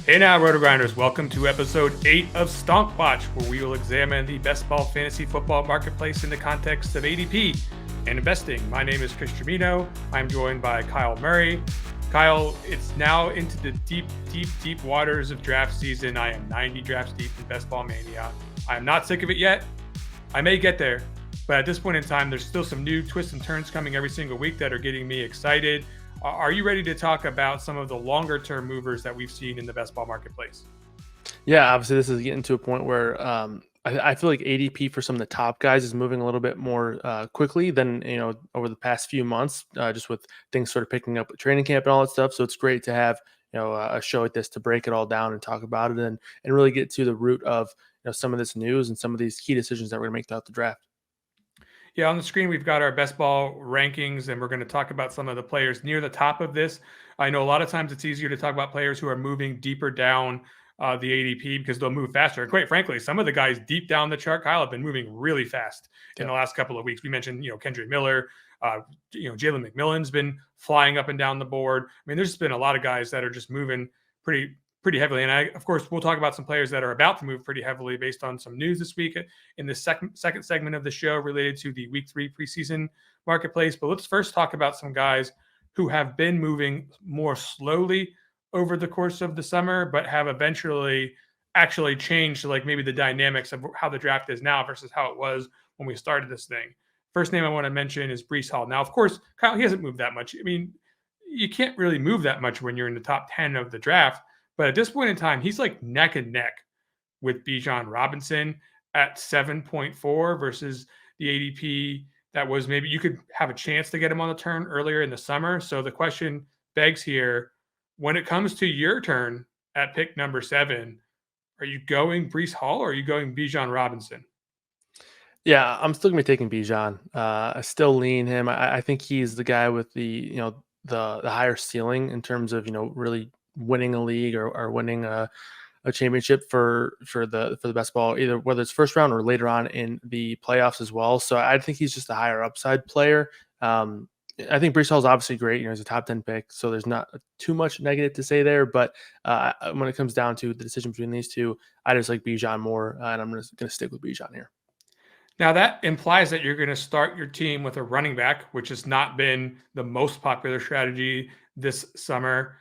Hey now, RotoGrinders, welcome to episode 8 of Stonk Watch, where we will examine the best ball fantasy football marketplace in the context of ADP and investing. My name is Chris Gimino. I'm joined by Kyle Murray. Kyle, it's now into the deep waters of draft season. I am 90 drafts deep in Best Ball Mania. I am not sick of it yet. I may get there, but at this point in time, there's still some new twists and turns coming every single week that are getting me excited. Are you ready to talk about some of the longer term movers that we've seen in the best ball marketplace? Yeah, obviously this is getting to a point where I feel like ADP for some of the top guys is moving a little bit more quickly than over the past few months, just with things sort of picking up with training camp and all that stuff. So it's great to have a show like this to break it all down and talk about it and really get to the root of some of this news and some of these key decisions that we're going to make throughout the draft. Yeah, on the screen, we've got our best ball rankings, and we're going to talk about some of the players near the top of this. I know a lot of times it's easier to talk about players who are moving deeper down the ADP because they'll move faster. And quite frankly, some of the guys deep down the chart, Kyle, have been moving really fast in the last couple of weeks. We mentioned, Kendrick Miller, Jalen McMillan's been flying up and down the board. I mean, there's been a lot of guys that are just moving pretty heavily. And of course, we'll talk about some players that are about to move pretty heavily based on some news this week in the second segment of the show related to the week 3 preseason marketplace. But let's first talk about some guys who have been moving more slowly over the course of the summer, but have eventually actually changed like maybe the dynamics of how the draft is now versus how it was when we started this thing. First name I want to mention is Breece Hall. Now, of course, Kyle, he hasn't moved that much. I mean, you can't really move that much when you're in the top 10 of the draft. But at this point in time, he's like neck and neck with Bijan Robinson at 7.4 versus the ADP that was maybe you could have a chance to get him on the turn earlier in the summer. So the question begs here, when it comes to your turn at pick number 7, are you going Breece Hall or are you going Bijan Robinson? Yeah, I'm still gonna be taking Bijan. I still lean him. I think he's the guy with the higher ceiling in terms of really winning a league or winning a championship for the best ball, either whether it's first round or later on in the playoffs as well. So I think he's just a higher upside player. I think Breece Hall is obviously great. He's a top 10 pick, so there's not too much negative to say there. But when it comes down to the decision between these two, I just like Bijan more, and I'm just going to stick with Bijan here. Now, that implies that you're going to start your team with a running back, which has not been the most popular strategy this summer.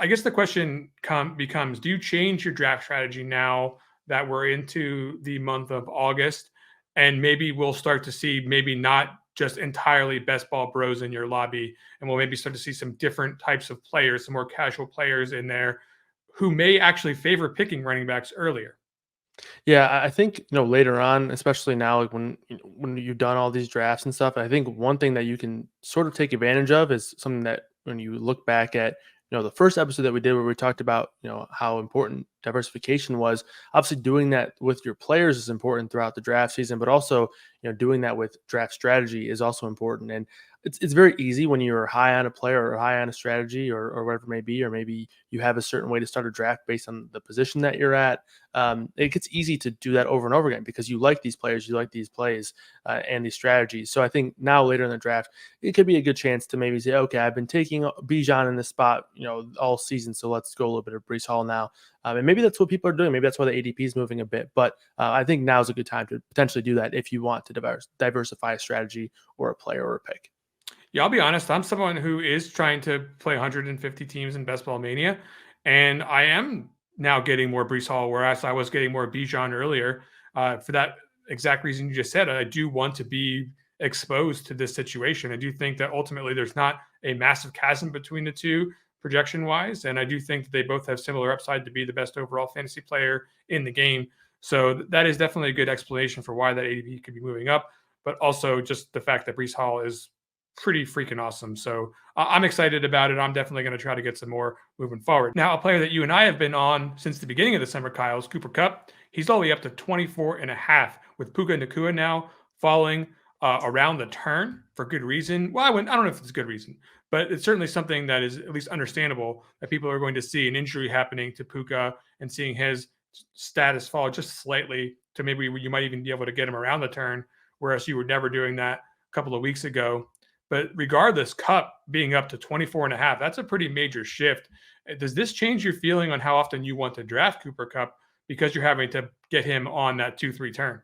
I guess the question becomes, do you change your draft strategy now that we're into the month of August? And maybe we'll start to see maybe not just entirely best ball bros in your lobby, and we'll maybe start to see some different types of players, some more casual players in there who may actually favor picking running backs earlier. Yeah, I think later on, especially now, like when you've done all these drafts and stuff, I think one thing that you can sort of take advantage of is something that when you look back at the first episode that we did where we talked about how important diversification was. Obviously, doing that with your players is important throughout the draft season, but also doing that with draft strategy is also important. And it's very easy when you're high on a player or high on a strategy or whatever it may be, or maybe you have a certain way to start a draft based on the position that you're at. It gets easy to do that over and over again because you like these players, you like these plays and these strategies. So I think now later in the draft, it could be a good chance to maybe say, okay, I've been taking Bijan in this spot, all season. So let's go a little bit of Breece Hall now. And maybe that's what people are doing. Maybe that's why the ADP is moving a bit. But I think now is a good time to potentially do that if you want to diversify a strategy or a player or a pick. Yeah, I'll be honest. I'm someone who is trying to play 150 teams in Best Ball Mania, and I am now getting more Breece Hall, whereas I was getting more Bijan earlier. For that exact reason you just said, I do want to be exposed to this situation. I do think that ultimately there's not a massive chasm between the two projection wise, and I do think that they both have similar upside to be the best overall fantasy player in the game. So that is definitely a good explanation for why that ADP could be moving up, but also just the fact that Breece Hall is pretty freaking awesome. So I'm excited about it. I'm definitely going to try to get some more moving forward. Now, a player that you and I have been on since the beginning of the summer, Kyle, is Cooper Kupp. He's all the way up to 24.5 with Puka Nacua now falling around the turn for good reason. Well, I don't know if it's good reason, but it's certainly something that is at least understandable that people are going to see an injury happening to Puka and seeing his status fall just slightly to maybe you might even be able to get him around the turn, whereas you were never doing that a couple of weeks ago. But regardless, Cup being up to 24.5, that's a pretty major shift. Does this change your feeling on how often you want to draft Cooper Cup because you're having to get him on that 2-3 turn?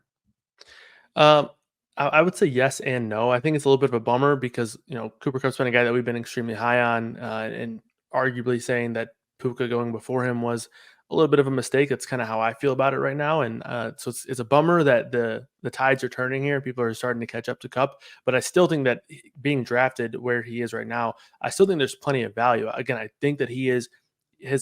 Um, I would say yes and no. I think it's a little bit of a bummer because Cooper Cup's been a guy that we've been extremely high on, and arguably saying that Puka going before him was a little bit of a mistake. That's kind of how I feel about it right now, and so it's a bummer that the tides are turning here. People are starting to catch up to Cup, but I still think that being drafted where he is right now, I still think there's plenty of value. Again, I think that his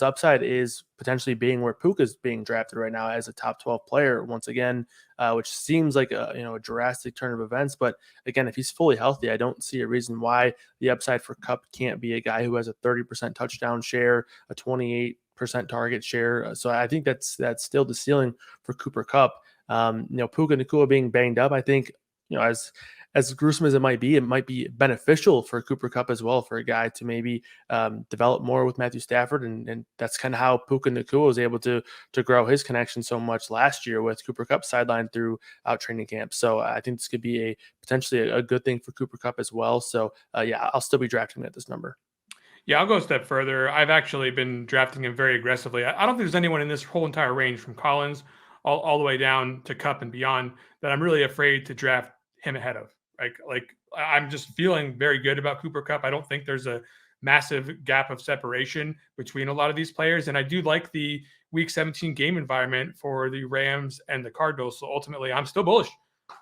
upside is potentially being where Puka's being drafted right now as a top 12 player once again, which seems like a drastic turn of events. But again, if he's fully healthy, I don't see a reason why the upside for Cup can't be a guy who has a 30% touchdown share, a 28% target share. So I think that's still the ceiling for Cooper Cup. Puka Nacua being banged up, I think, as gruesome as it might be beneficial for Cooper Cup as well, for a guy to maybe develop more with Matthew Stafford. And that's kind of how Puka Nacua was able to grow his connection so much last year with Cooper Cup sidelined throughout training camp. So I think this could be potentially a good thing for Cooper Cup as well. So yeah, I'll still be drafting him at this number. Yeah, I'll go a step further. I've actually been drafting him very aggressively. I don't think there's anyone in this whole entire range from Collins all the way down to Cup and beyond that I'm really afraid to draft him ahead of. I'm just feeling very good about Cooper Cup. I don't think there's a massive gap of separation between a lot of these players. And I do like the week 17 game environment for the Rams and the Cardinals. So ultimately, I'm still bullish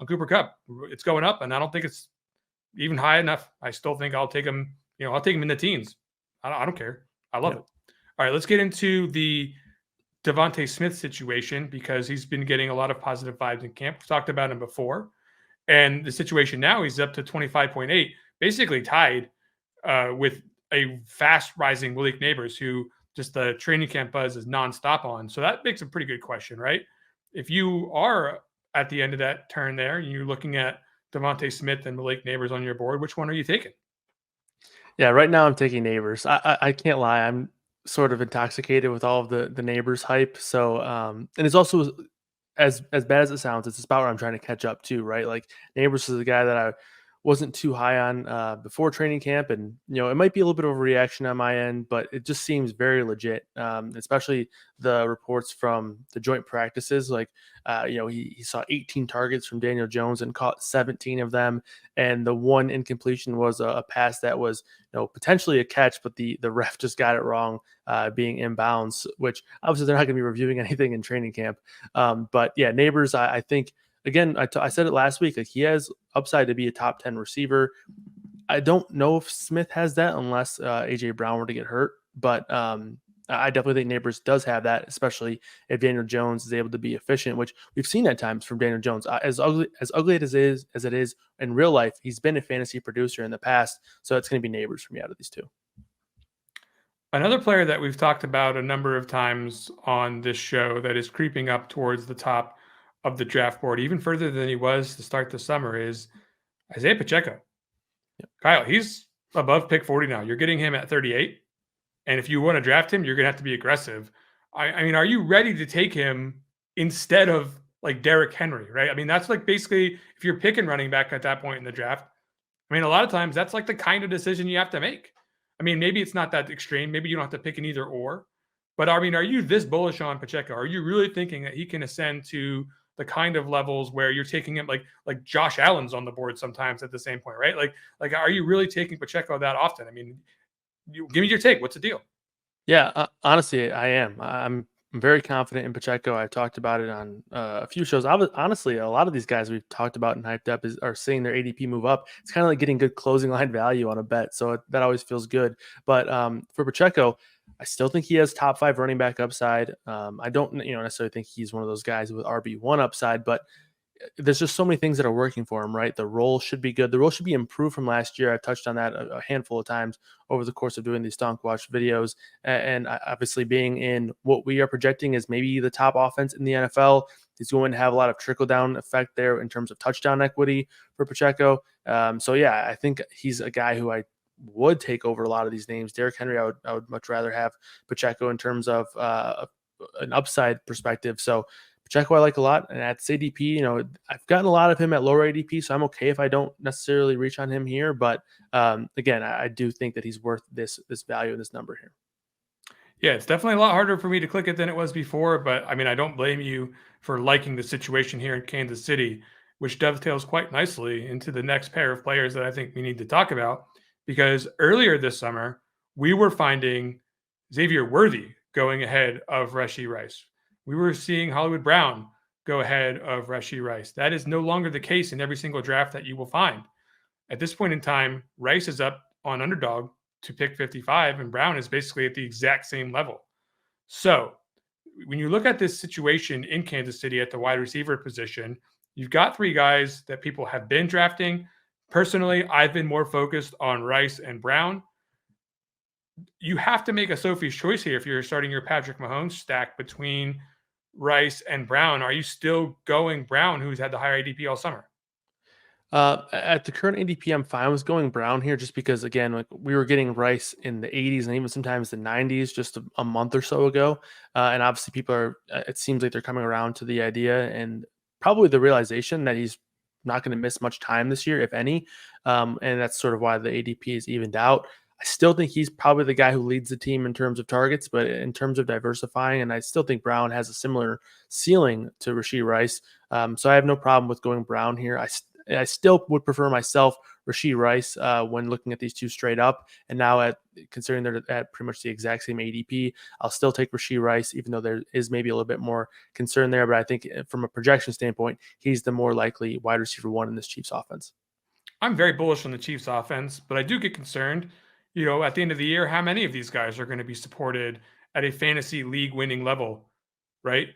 on Cooper Cup. It's going up, and I don't think it's even high enough. I still think I'll take him, I'll take him in the teens. I don't care. I love it. All right, let's get into the Devontae Smith situation because he's been getting a lot of positive vibes in camp. We've talked about him before. And the situation now, he's up to 25.8, basically tied with a fast rising Malik Neighbors, who just the training camp buzz is nonstop on. So that makes a pretty good question, right? If you are at the end of that turn there, and you're looking at Devontae Smith and Malik Neighbors on your board, which one are you taking? Yeah, right now I'm taking Neighbors. I can't lie. I'm sort of intoxicated with all of the Neighbors hype. So and it's also as bad as it sounds, it's a spot where I'm trying to catch up too, right? Like Neighbors is a guy that I wasn't too high on before training camp, and it might be a little bit of a reaction on my end, but it just seems very legit. Especially the reports from the joint practices, like he saw 18 targets from Daniel Jones and caught 17 of them, and the one incompletion was a pass that was potentially a catch, but the ref just got it wrong, being inbounds, which obviously they're not going to be reviewing anything in training camp. But yeah, Neighbors, I think. Again, I said it last week. Like, he has upside to be a top 10 receiver. I don't know if Smith has that unless AJ Brown were to get hurt, but I definitely think Neighbors does have that, especially if Daniel Jones is able to be efficient, which we've seen at times from Daniel Jones. As ugly as it is in real life, he's been a fantasy producer in the past, so it's going to be Neighbors for me out of these two. Another player that we've talked about a number of times on this show that is creeping up towards the top of the draft board, even further than he was to start the summer, is Isaiah Pacheco. Yep. Kyle, he's above pick 40 now. You're getting him at 38. And if you want to draft him, you're going to have to be aggressive. I mean, are you ready to take him instead of like Derrick Henry, right? I mean, that's like basically if you're picking running back at that point in the draft, I mean, a lot of times that's like the kind of decision you have to make. I mean, maybe it's not that extreme. Maybe you don't have to pick an either or. But I mean, are you this bullish on Pacheco? Are you really thinking that he can ascend to the kind of levels where you're taking him like Josh Allen's on the board sometimes at the same point, right? Like are you really taking Pacheco that often? I mean, give me your take. What's the deal? Yeah, honestly, I am. I'm very confident in Pacheco. I've talked about it on a few shows. Honestly, a lot of these guys we've talked about and hyped up are seeing their ADP move up. It's kind of like getting good closing line value on a bet, so that always feels good. But for Pacheco, I still think he has top 5 running back upside. I don't necessarily think he's one of those guys with RB1 upside, but there's just so many things that are working for him, right? The role should be good. The role should be improved from last year. I've touched on that a handful of times over the course of doing these Stonk Watch videos. And obviously being in what we are projecting is maybe the top offense in the NFL, he's going to have a lot of trickle-down effect there in terms of touchdown equity for Pacheco. So yeah, I think he's a guy who I would take over a lot of these names. Derrick Henry, I would much rather have Pacheco in terms of an upside perspective. So Pacheco I like a lot, and at this ADP, I've gotten a lot of him at lower ADP, so I'm okay if I don't necessarily reach on him here. But again, I do think that he's worth this value in this number here. Yeah, it's definitely a lot harder for me to click it than it was before, but I mean, I don't blame you for liking the situation here in Kansas City, which dovetails quite nicely into the next pair of players that I think we need to talk about. Because earlier this summer, we were finding Xavier Worthy going ahead of Rashee Rice. We were seeing Hollywood Brown go ahead of Rashee Rice. That is no longer the case in every single draft that you will find. At this point in time, Rice is up on Underdog to pick 55, and Brown is basically at the exact same level. So when you look at this situation in Kansas City at the wide receiver position, you've got three guys that people have been drafting. Personally, I've been more focused on Rice and Brown. You have to make a Sophie's choice here if you're starting your Patrick Mahomes stack between Rice and Brown. Are you still going Brown, who's had the higher ADP all summer? At the current ADP, I'm fine with going Brown here, just because again, like we were getting Rice in the 80s and even sometimes the 90s just a month or so ago, and obviously people are. It seems like they're coming around to the idea and probably the realization that he's not going to miss much time this year, if any, and that's sort of why the ADP is evened out. I still think he's probably the guy who leads the team in terms of targets, but in terms of diversifying, and I still think Brown has a similar ceiling to Rashee Rice. So I have no problem with going Brown here. I still would prefer myself Rashee Rice when looking at these two straight up. And now considering they're at pretty much the exact same ADP, I'll still take Rashee Rice, even though there is maybe a little bit more concern there. But I think from a projection standpoint, he's the more likely wide receiver one in this Chiefs offense. I'm very bullish on the Chiefs offense, but I do get concerned, at the end of the year, how many of these guys are going to be supported at a fantasy league winning level, right?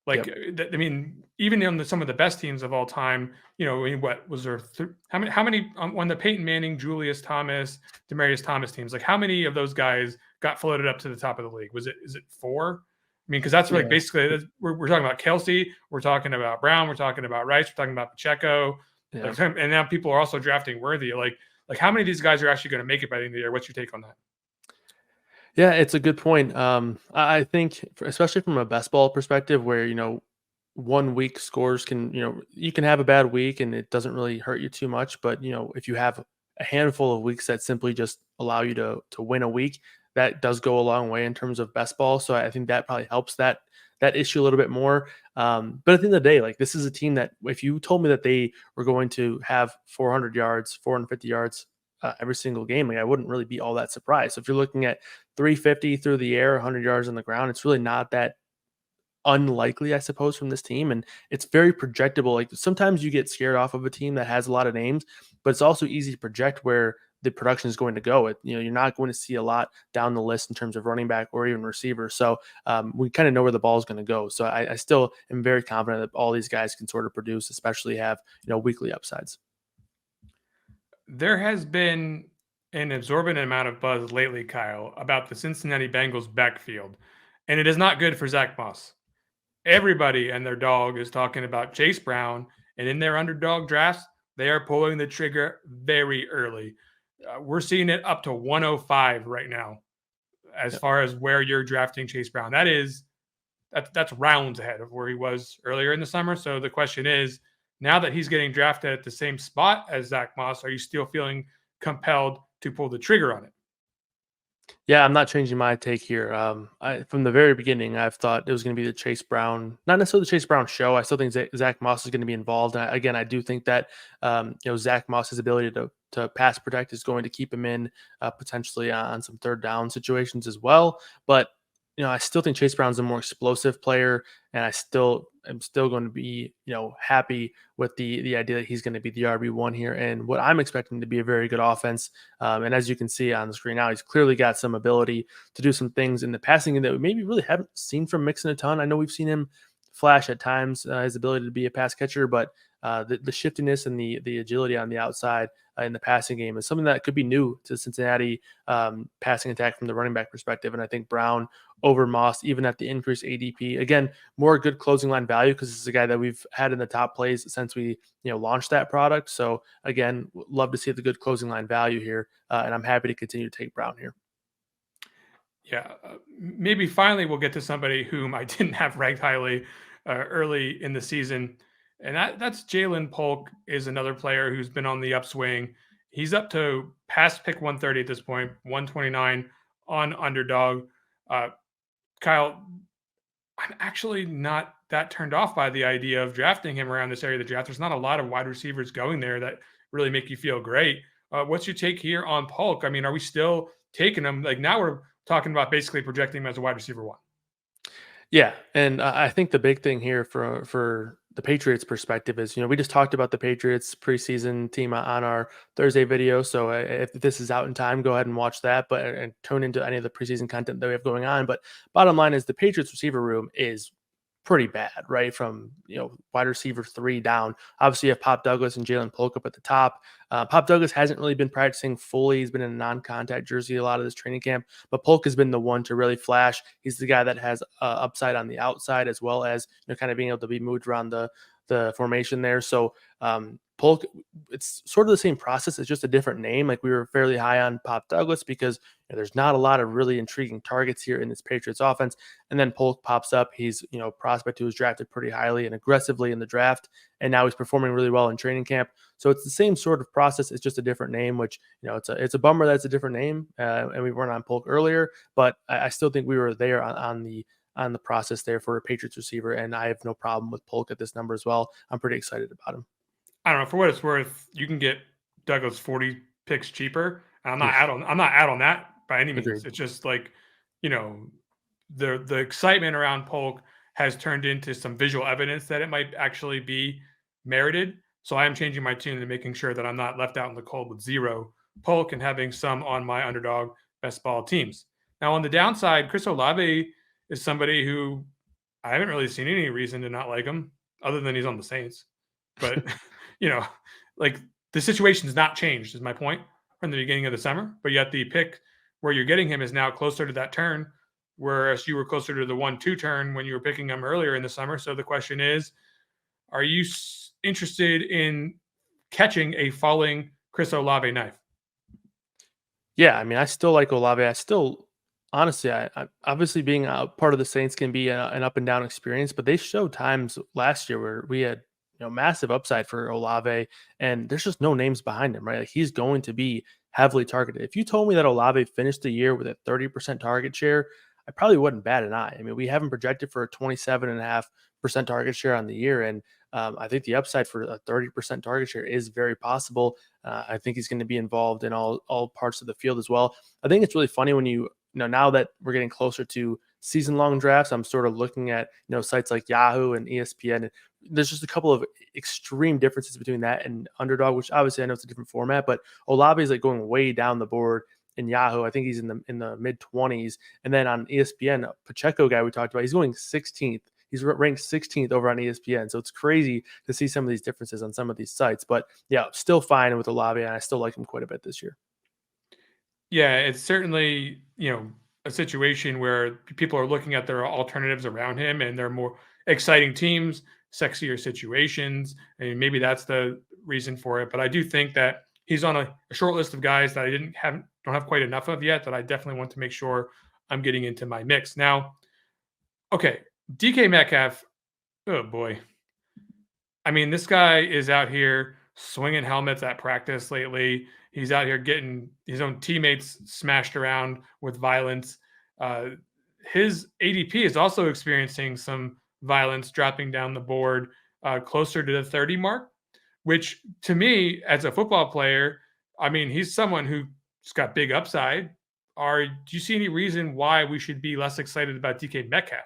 Like, Yep. I mean, even in some of the best teams of all time, what was there? How many on the Peyton Manning, Julius Thomas, Demaryius Thomas teams? Like, how many of those guys got floated up to the top of the league? Is it four? I mean, because that's like Yeah. basically we're talking about Kelsey, we're talking about Brown, we're talking about Rice, we're talking about Pacheco, Yeah. like, and now people are also drafting Worthy. Like how many of these guys are actually going to make it by the end of the year? What's your take on that? Yeah, it's a good point. I think, especially from a best ball perspective, where 1 week scores can, you can have a bad week and it doesn't really hurt you too much. But if you have a handful of weeks that simply just allow you to win a week, that does go a long way in terms of best ball. So I think that probably helps that issue a little bit more. But at the end of the day, like this is a team that if you told me that they were going to have 400 yards, 450 yards every single game, like I wouldn't really be all that surprised. So if you're looking at 350 through the air, 100 yards on the ground, it's really not that unlikely, I suppose, from this team. And it's very projectable. Like sometimes you get scared off of a team that has a lot of names, but it's also easy to project where the production is going to go. You're not going to see a lot down the list in terms of running back or even receiver. So we kind of know where the ball is going to go. So I still am very confident that all these guys can sort of produce, especially have weekly upsides. There has been an absorbent amount of buzz lately, Kyle, about the Cincinnati Bengals backfield, and it is not good for Zach Moss. Everybody and their dog is talking about Chase Brown, and in their underdog drafts, they are pulling the trigger very early. We're seeing it up to 105 right now, as Yep. far as where you're drafting Chase Brown. That's rounds ahead of where he was earlier in the summer. So the question is, now that he's getting drafted at the same spot as Zach Moss, are you still feeling compelled to pull the trigger on it? Yeah, I'm not changing my take here. From the very beginning, I've thought it was going to be the Chase Brown, not necessarily the Chase Brown show. I still think Zach Moss is going to be involved. And again, I do think that Zach Moss's ability to pass protect is going to keep him in potentially on some third down situations as well. But I still think Chase Brown's a more explosive player, and I'm still going to be happy with the idea that he's going to be the RB1 here, and what I'm expecting to be a very good offense. And as you can see on the screen now, he's clearly got some ability to do some things in the passing game that we maybe really haven't seen from Mixon a ton. I know we've seen him flash at times, his ability to be a pass catcher, but the shiftiness and the agility on the outside in the passing game is something that could be new to Cincinnati passing attack from the running back perspective. And I think Brown over Moss, even at the increased ADP, again, more good closing line value because this is a guy that we've had in the top plays since we launched that product. So again, love to see the good closing line value here, and I'm happy to continue to take Brown here. Yeah, maybe finally we'll get to somebody whom I didn't have ranked highly early in the season. And that's Jalen Polk is another player who's been on the upswing. He's up to past pick 130 at this point, 129 on Underdog. Uh, Kyle, I'm actually not that turned off by the idea of drafting him around this area of the draft. There's not a lot of wide receivers going there that really make you feel great. What's your take here on Polk? I mean, are we still taking him? Like now we're talking about basically projecting him as a wide receiver one. Yeah, and I think the big thing here for the Patriots' perspective is, we just talked about the Patriots preseason team on our Thursday video. So if this is out in time, go ahead and watch that, but and tune into any of the preseason content that we have going on. But bottom line is the Patriots receiver room is pretty bad, right? From wide receiver 3 down. Obviously, you have Pop Douglas and Jalen Polk up at the top. Pop Douglas hasn't really been practicing fully. He's been in a non-contact jersey a lot of this training camp, but Polk has been the one to really flash. He's the guy that has upside on the outside, as well as kind of being able to be moved around the formation there. So Polk, it's sort of the same process. It's just a different name. Like we were fairly high on Pop Douglas because there's not a lot of really intriguing targets here in this Patriots offense. And then Polk pops up. He's a prospect who was drafted pretty highly and aggressively in the draft, and now he's performing really well in training camp. So it's the same sort of process. It's just a different name, which it's a bummer that it's a different name. And we weren't on Polk earlier, but I still think we were there on the process there for a Patriots receiver, and I have no problem with Polk at this number as well. I'm pretty excited about him. I don't know. For what it's worth, you can get Douglas 40 picks cheaper. And Oof. I'm not out on that by any means. Agreed. It's just like, the excitement around Polk has turned into some visual evidence that it might actually be merited. So I am changing my tune and making sure that I'm not left out in the cold with zero Polk and having some on my Underdog best ball teams. Now on the downside, Chris Olave is somebody who I haven't really seen any reason to not like him other than he's on the Saints. But you know, like the situation's not changed, is my point, from the beginning of the summer. But yet the pick where you're getting him is now closer to that turn, whereas you were closer to the 1-2 turn when you were picking him earlier in the summer. So the question is, are you interested in catching a falling Chris Olave knife? Yeah, I mean, I still like Olave. I still, honestly, I obviously being a part of the Saints can be an up and down experience, but they showed times last year where we had massive upside for Olave, and there's just no names behind him, right? Like he's going to be heavily targeted. If you told me that Olave finished the year with a 30% target share, I probably wouldn't bat an eye. I mean, we have him projected for a 27.5% target share on the year, and I think the upside for a 30% target share is very possible. I think he's going to be involved in all parts of the field as well. I think it's really funny when now that we're getting closer to season long drafts, I'm sort of looking at sites like Yahoo and ESPN. And there's just a couple of extreme differences between that and Underdog, which obviously I know it's a different format, but Olave is like going way down the board in Yahoo. I think he's in the mid 20s, and then on ESPN, Pacheco guy we talked about, he's going 16th. He's ranked 16th over on ESPN. So it's crazy to see some of these differences on some of these sites. But yeah, still fine with Olave, and I still like him quite a bit this year. Yeah, it's certainly, a situation where people are looking at their alternatives around him and they're more exciting teams, sexier situations, and maybe that's the reason for it. But I do think that he's on a short list of guys that I don't have quite enough of yet that I definitely want to make sure I'm getting into my mix. Now, okay, DK Metcalf, oh boy. I mean, this guy is out here swinging helmets at practice lately. He's out here getting his own teammates smashed around with violence. Uh, his ADP is also experiencing some violence, dropping down the board closer to the 30 mark, which to me, as a football player, I mean, he's someone who's got big upside. Do you see any reason why we should be less excited about DK Metcalf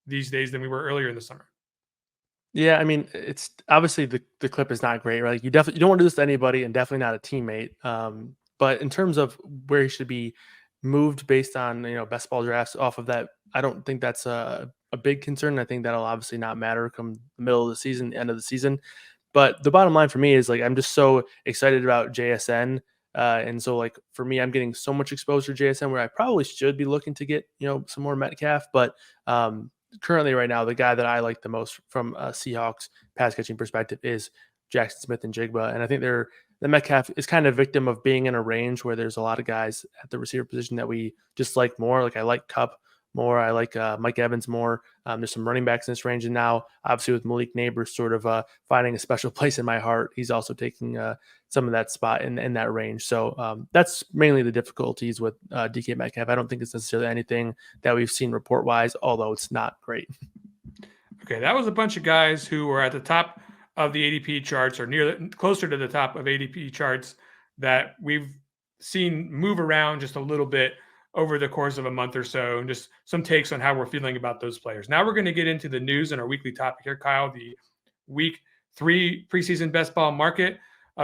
these days than we were earlier in the summer? Yeah, I mean, it's obviously the clip is not great, right? You don't want to do this to anybody, and definitely not a teammate. But in terms of where he should be moved based on best ball drafts off of that, I don't think that's a big concern. I think that'll obviously not matter come the middle of the season, the end of the season. But the bottom line for me is like I'm just so excited about JSN. And so like for me, I'm getting so much exposure to JSN where I probably should be looking to get, some more Metcalf. But currently right now, the guy that I like the most from a Seahawks pass catching perspective is Jackson Smith and Jigba. And I think the Metcalf is kind of a victim of being in a range where there's a lot of guys at the receiver position that we just like more. Like I like Cup more. I like Mike Evans more. There's some running backs in this range, and now obviously with Malik Neighbors sort of finding a special place in my heart, he's also taking some of that spot in that range. So that's mainly the difficulties with DK Metcalf. I don't think it's necessarily anything that we've seen report wise, although it's not great. Okay, that was a bunch of guys who were at the top of the ADP charts or closer to the top of ADP charts that we've seen move around just a little bit over the course of a month or so, and just some takes on how we're feeling about those players. Now we're going to get into the news and our weekly topic here, Kyle, the week 3 preseason best ball market.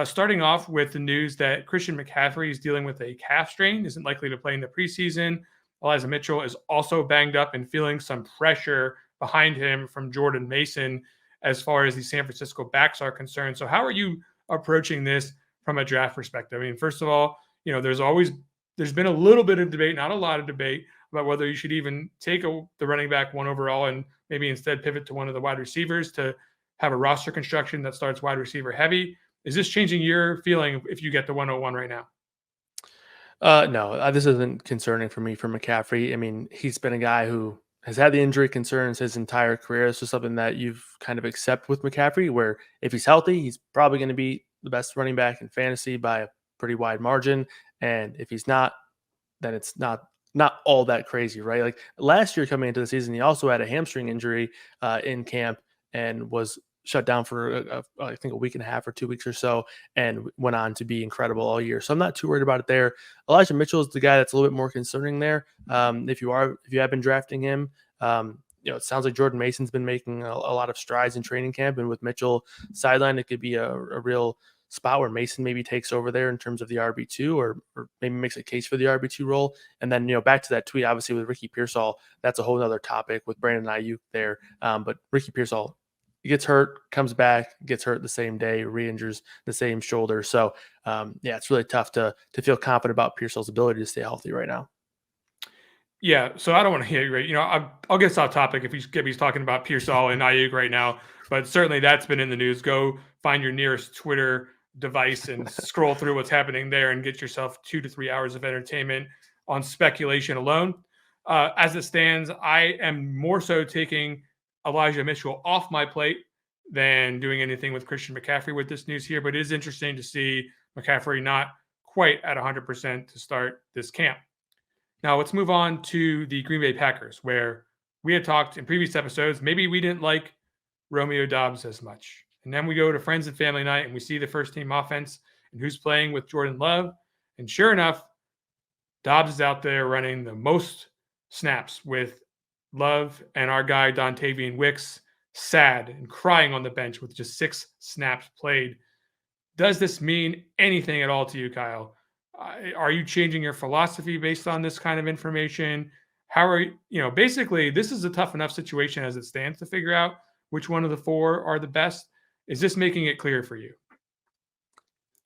Starting off with the news that Christian McCaffrey is dealing with a calf strain, isn't likely to play in the preseason. Elijah Mitchell is also banged up and feeling some pressure behind him from Jordan Mason as far as the San Francisco backs are concerned. So how are you approaching this from a draft perspective? I mean, first of all, there's been a little bit of debate, not a lot of debate, about whether you should even take the running back 1 overall and maybe instead pivot to one of the wide receivers to have a roster construction that starts wide receiver heavy. Is this changing your feeling if you get the 101 right now? No, this isn't concerning for me for McCaffrey. I mean, he's been a guy who has had the injury concerns his entire career. It's just something that you've kind of accept with McCaffrey, where if he's healthy, he's probably going to be the best running back in fantasy by a pretty wide margin. And if he's not, then it's not all that crazy, right? Like last year coming into the season, he also had a hamstring injury in camp and was shut down for I think a week and a half or 2 weeks or so, and went on to be incredible all year. So I'm not too worried about it there. Elijah Mitchell is the guy that's a little bit more concerning there. If you have been drafting him, it sounds like Jordan Mason's been making a lot of strides in training camp, and with Mitchell sidelined, it could be a real spot where Mason maybe takes over there in terms of the RB2 or maybe makes a case for the RB2 role. And then, back to that tweet, obviously with Ricky Pearsall, that's a whole other topic with Brandon Ayuk there. But Ricky Pearsall, he gets hurt, comes back, gets hurt the same day, re-injures the same shoulder. So, it's really tough to feel confident about Pearsall's ability to stay healthy right now. Yeah, so I don't want to hear you. I'll get off topic if he's talking about Pearsall and Ayuk right now, but certainly that's been in the news. Go find your nearest Twitter device and scroll through what's happening there and get yourself 2 to 3 hours of entertainment on speculation alone. As it stands, I am more so taking Elijah Mitchell off my plate than doing anything with Christian McCaffrey with this news here, but it is interesting to see McCaffrey not quite at 100% to start this camp. Now let's move on to the Green Bay Packers, where we had talked in previous episodes, maybe we didn't like Romeo Doubs as much. And then we go to Friends and Family Night and we see the first team offense and who's playing with Jordan Love. And sure enough, Doubs is out there running the most snaps with Love and our guy Dontavian Wicks sad and crying on the bench with just 6 snaps played. Does this mean anything at all to you, Kyle? Are you changing your philosophy based on this kind of information? How are you, basically this is a tough enough situation as it stands to figure out which one of the 4 are the best. Is this making it clear for you?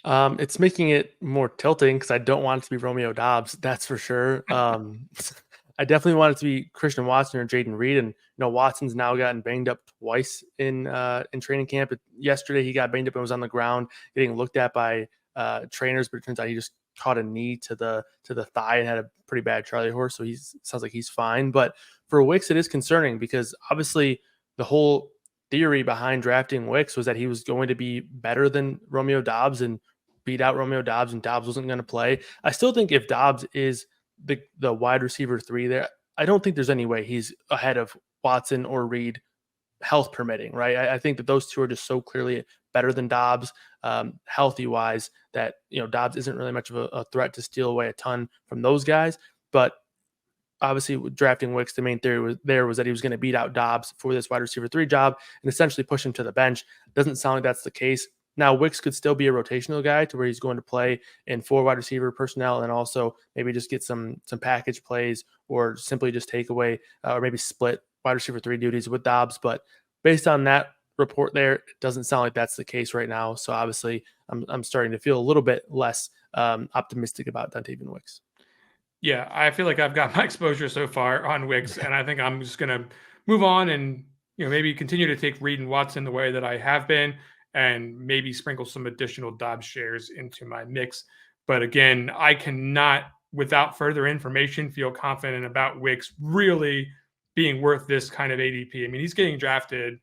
It's making it more tilting because I don't want it to be Romeo Doubs. That's for sure. I definitely want it to be Christian Watson or Jaden Reed. And Watson's now gotten banged up twice in training camp. Yesterday he got banged up and was on the ground getting looked at by trainers, but it turns out he just caught a knee to the thigh and had a pretty bad Charlie horse. So sounds like he's fine. But for Wicks, it is concerning because obviously the whole theory behind drafting Wicks was that he was going to be better than Romeo Doubs and beat out Romeo Doubs, and Doubs wasn't going to play. I still think if Doubs is the wide receiver 3 there, I don't think there's any way he's ahead of Watson or Reed, health permitting, right? I think that those two are just so clearly better than Doubs, healthy wise, that Doubs isn't really much of a threat to steal away a ton from those guys. But obviously, with drafting Wicks, the main theory was that he was going to beat out Doubs for this wide receiver 3 job and essentially push him to the bench. Doesn't sound like that's the case. Now, Wicks could still be a rotational guy to where he's going to play in 4 wide receiver personnel and also maybe just get some package plays or simply just take away or maybe split wide receiver 3 duties with Doubs. But based on that report there, it doesn't sound like that's the case right now. So obviously, I'm starting to feel a little bit less optimistic about Dontavian Wicks. Yeah, I feel like I've got my exposure so far on Wicks, and I think I'm just going to move on and maybe continue to take Reed and Watson the way that I have been, and maybe sprinkle some additional Dobbs shares into my mix. But again, I cannot without further information, feel confident about Wicks really being worth this kind of ADP. I mean, he's getting drafted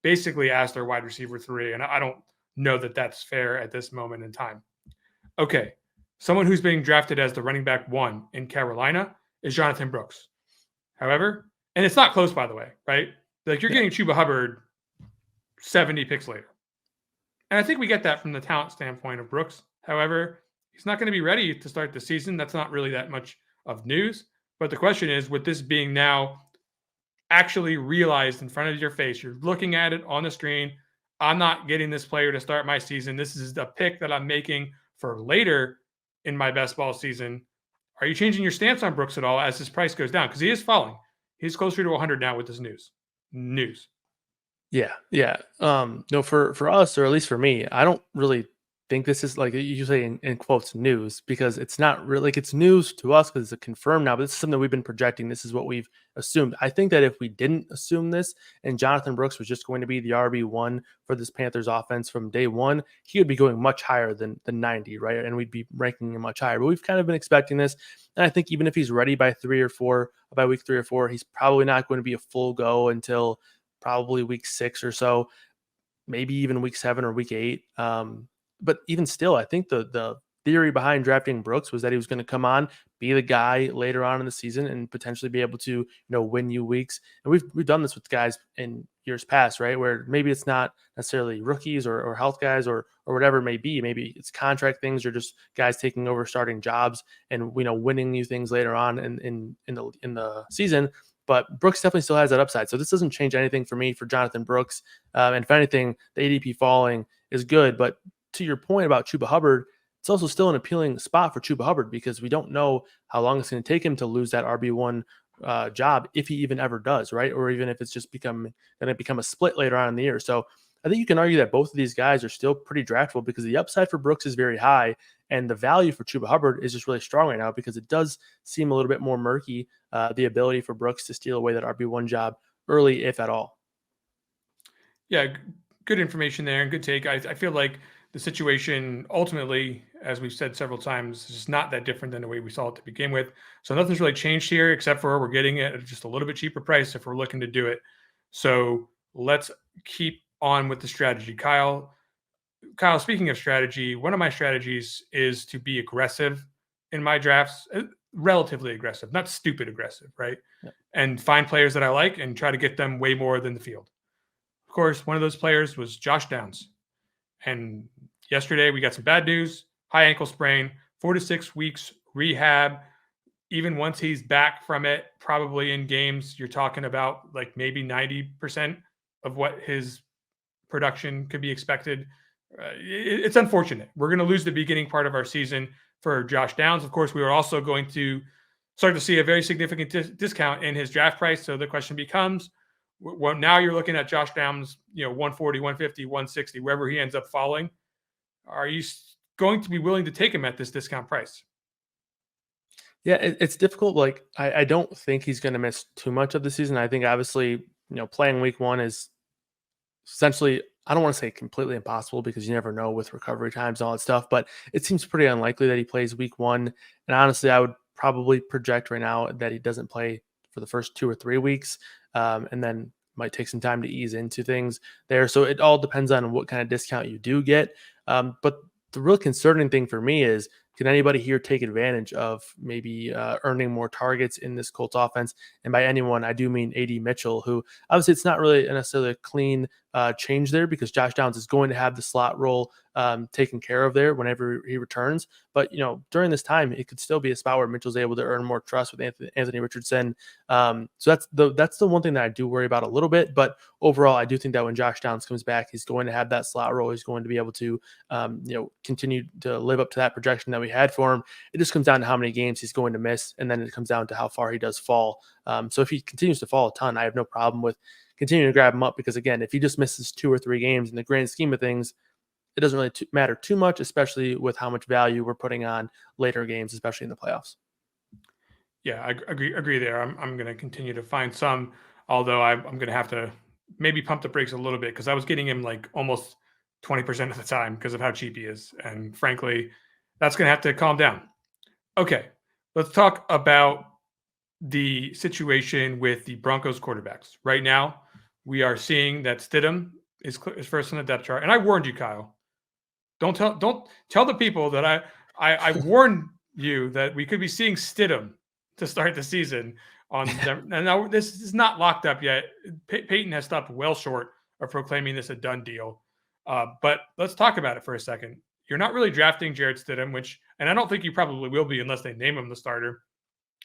basically as their wide receiver 3, and I don't know that that's fair at this moment in time. Okay, someone who's being drafted as the running back 1 in Carolina is Jonathan Brooks. However, and it's not close, by the way, right? Like, you're getting Chuba Hubbard 70 picks later. And I think we get that from the talent standpoint of Brooks. However, he's not going to be ready to start the season. That's not really that much of news. But the question is, with this being now actually realized in front of your face, you're looking at it on the screen. I'm not getting this player to start my season. This is the pick that I'm making for later in my best ball season. Are you changing your stance on Brooks at all as his price goes down? Because he is falling. He's closer to 100 now with this news. Yeah. No, for us, or at least for me, I don't really think this is, like you say in quotes, news, because it's not really, like, it's news to us because it's confirmed now, but this is something we've been projecting. This is what we've assumed. I think that if we didn't assume this and Jonathan Brooks was just going to be the RB1 for this Panthers offense from day one, he would be going much higher than 90, right? And we'd be ranking him much higher. But we've kind of been expecting this. And I think even if he's ready by week 3 or 4, he's probably not going to be a full go until probably week 6 or so, maybe even week 7 or week 8. But even still, I think the theory behind drafting Brooks was that he was going to come on, be the guy later on in the season, and potentially be able to, win you weeks. And we've done this with guys in years past, right? Where maybe it's not necessarily rookies or health guys or whatever it may be. Maybe it's contract things or just guys taking over starting jobs and winning you things later on in the season. But Brooks definitely still has that upside. So this doesn't change anything for me for Jonathan Brooks. And if anything, the ADP falling is good. But to your point about Chuba Hubbard, it's also still an appealing spot for Chuba Hubbard because we don't know how long it's going to take him to lose that RB1 job, if he even ever does, right? Or even if it's just going to become a split later on in the year. So I think you can argue that both of these guys are still pretty draftable because the upside for Brooks is very high and the value for Chuba Hubbard is just really strong right now because it does seem a little bit more murky, the ability for Brooks to steal away that RB1 job early, if at all. Yeah, good information there and good take. I feel like the situation ultimately, as we've said several times, is not that different than the way we saw it to begin with. So nothing's really changed here except for we're getting it at just a little bit cheaper price if we're looking to do it. So let's keep on with the strategy. Kyle, speaking of strategy, one of my strategies is to be aggressive in my drafts, relatively aggressive, not stupid aggressive, right? Yep. And find players that I like and try to get them way more than the field. Of course, one of those players was Josh Downs. And yesterday we got some bad news, high ankle sprain, 4 to 6 weeks rehab. Even once he's back from it, probably in games, you're talking about like maybe 90% of what his production could be expected. It's unfortunate. We're going to lose the beginning part of our season for Josh Downs. Of course, we are also going to start to see a very significant discount in his draft price. So the question becomes, well, now you're looking at Josh Downs, 140, 150, 160, wherever he ends up falling. Are you going to be willing to take him at this discount price? Yeah, it's difficult. Like, I don't think he's going to miss too much of the season. I think obviously, playing week 1 is essentially, I don't want to say completely impossible because you never know with recovery times and all that stuff, but it seems pretty unlikely that he plays week 1. And honestly, I would probably project right now that he doesn't play for the first 2 or 3 weeks, and then might take some time to ease into things there. So it all depends on what kind of discount you do get. But the real concerning thing for me is, can anybody here take advantage of maybe earning more targets in this Colts offense? And by anyone, I do mean AD Mitchell, who obviously it's not really necessarily a clean change there because Josh Downs is going to have the slot role taken care of there whenever he returns. But, during this time, it could still be a spot where Mitchell's able to earn more trust with Anthony Richardson. So that's the one thing that I do worry about a little bit. But overall, I do think that when Josh Downs comes back, he's going to have that slot role. He's going to be able to, continue to live up to that projection that we had for him. It just comes down to how many games he's going to miss. And then it comes down to how far he does fall. So if he continues to fall a ton, I have no problem with continuing to grab him up because, again, if he just misses 2 or 3 games in the grand scheme of things, it doesn't really matter too much, especially with how much value we're putting on later games, especially in the playoffs. Yeah, I agree there. I'm going to continue to find some, although I'm going to have to maybe pump the brakes a little bit because I was getting him like almost 20% of the time because of how cheap he is. And frankly, that's going to have to calm down. Okay, Let's talk about the situation with the Broncos quarterbacks. Right now, we are seeing that Stidham is first on the depth chart. And I warned you, Kyle. Don't tell the people that I warned you that we could be seeing Stidham to start the season on them. And now this is not locked up yet. Peyton has stopped well short of proclaiming this a done deal. But let's talk about it for a second. You're not really drafting Jared Stidham, and I don't think you probably will be unless they name him the starter.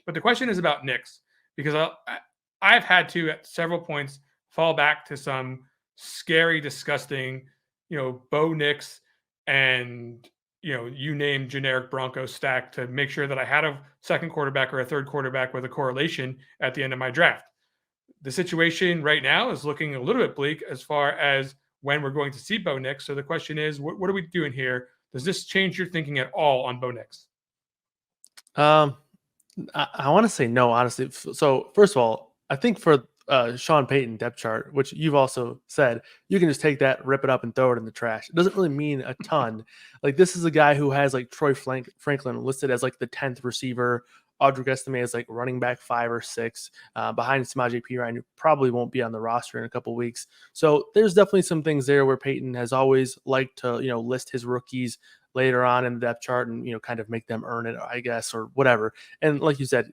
But the question is about Knicks, because I've had to at several points fall back to some scary, disgusting, Bo Nix and you name generic Broncos stack to make sure that I had a second quarterback or a third quarterback with a correlation at the end of my draft. The situation right now is looking a little bit bleak as far as when we're going to see Bo Nix. So the question is, what are we doing here? Does this change your thinking at all on Bo Nix? I want to say no, honestly. So first of all, I think for Sean Payton depth chart, which you've also said, you can just take that, rip it up, and throw it in the trash. It doesn't really mean a ton. Like, this is a guy who has like Troy Franklin listed as like the 10th receiver, Audric Estime as like running back 5 or 6, behind Samaje Perine, who probably won't be on the roster in a couple weeks. So there's definitely some things there where Payton has always liked to list his rookies later on in the depth chart and kind of make them earn it, I guess, or whatever. And like you said,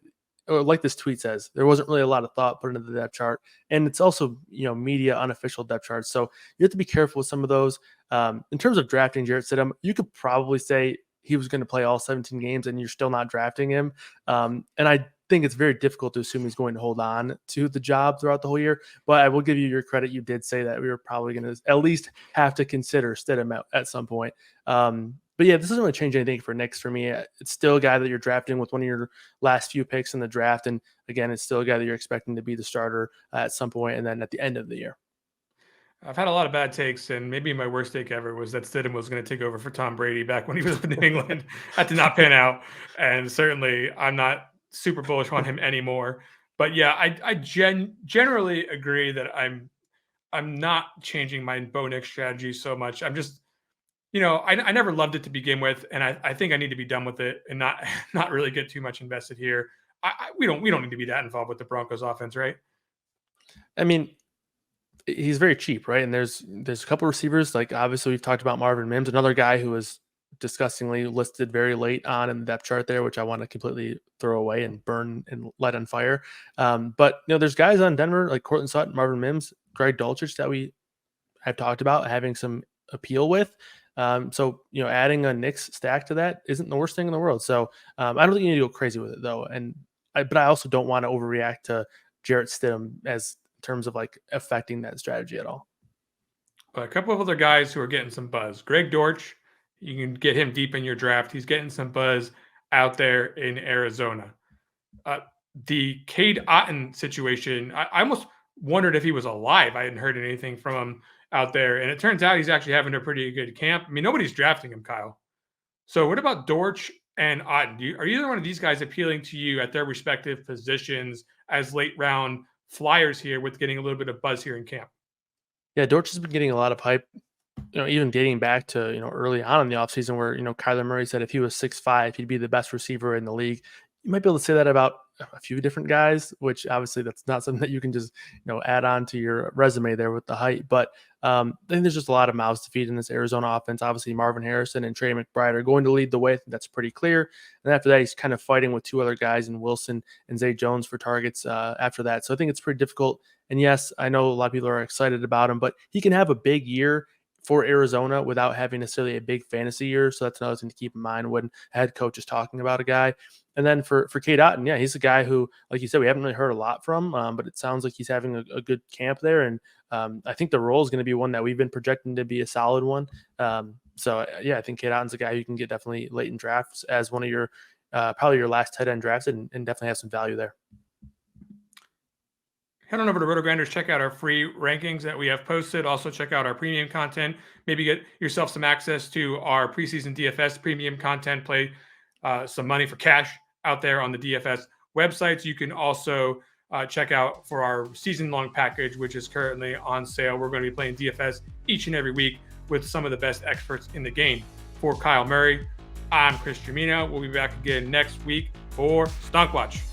or like this tweet says, there wasn't really a lot of thought put into the depth chart, and it's also media unofficial depth charts, so you have to be careful with some of those. In terms of drafting Jarrett Stidham, you could probably say he was going to play all 17 games and you're still not drafting him, and I think it's very difficult to assume he's going to hold on to the job throughout the whole year. But I will give you your credit. You did say that we were probably going to at least have to consider Stidham at some point. But yeah, this doesn't really change anything for Knicks for me. It's still a guy that you're drafting with one of your last few picks in the draft. And again, it's still a guy that you're expecting to be the starter at some point and then at the end of the year. I've had a lot of bad takes, and maybe my worst take ever was that Stidham was going to take over for Tom Brady back when he was with New England. That did not pan out, and certainly I'm not super bullish on him anymore. But yeah, I generally agree that I'm not changing my Bo Nix strategy so much. I'm just I never loved it to begin with, and I think I need to be done with it and not not really get too much invested here. We don't need to be that involved with the Broncos offense, right? I mean, he's very cheap, right? And there's a couple receivers, like obviously we've talked about Marvin Mims, another guy who was disgustingly listed very late on in the depth chart there, which I want to completely throw away and burn and light on fire. But there's guys on Denver like Courtland Sutton, Marvin Mims, Greg Dulcich that we have talked about having some appeal with. So adding a Knicks stack to that isn't the worst thing in the world. So I don't think you need to go crazy with it though. But I also don't want to overreact to Jarrett Stidham as in terms of like affecting that strategy at all. But a couple of other guys who are getting some buzz. Greg Dortch, you can get him deep in your draft. He's getting some buzz out there in Arizona. The Cade Otton situation, I almost wondered if he was alive. I hadn't heard anything from him out there. And it turns out he's actually having a pretty good camp. I mean, nobody's drafting him, Kyle. So what about Dortch and Otton? Are either one of these guys appealing to you at their respective positions as late round flyers here with getting a little bit of buzz here in camp? Yeah, Dortch has been getting a lot of hype, even dating back to, early on in the offseason where, Kyler Murray said if he was 6'5", he'd be the best receiver in the league. You might be able to say that about a few different guys, which obviously that's not something that you can just, add on to your resume there with the height. But I think there's just a lot of mouths to feed in this Arizona offense. Obviously, Marvin Harrison and Trey McBride are going to lead the way. I think that's pretty clear. And after that, he's kind of fighting with two other guys in Wilson and Zay Jones for targets after that. So I think it's pretty difficult. And yes, I know a lot of people are excited about him, but he can have a big year for Arizona without having necessarily a big fantasy year. So that's another thing to keep in mind when a head coach is talking about a guy. And then for Cade Otton, yeah, he's a guy who, like you said, we haven't really heard a lot from, but it sounds like he's having a good camp there. And I think the role is going to be one that we've been projecting to be a solid one. So yeah, I think Cade Otton's a guy you can get definitely late in drafts as one of your probably your last tight end drafts and definitely have some value there. Head on over to RotoGrinders, check out our free rankings that we have posted. Also, check out our premium content. Maybe get yourself some access to our preseason DFS premium content. Play some money for cash out there on the DFS websites. You can also check out for our season-long package, which is currently on sale. We're going to be playing DFS each and every week with some of the best experts in the game. For Kyle Murray, I'm Chris Gimino. We'll be back again next week for for Stonk Watch.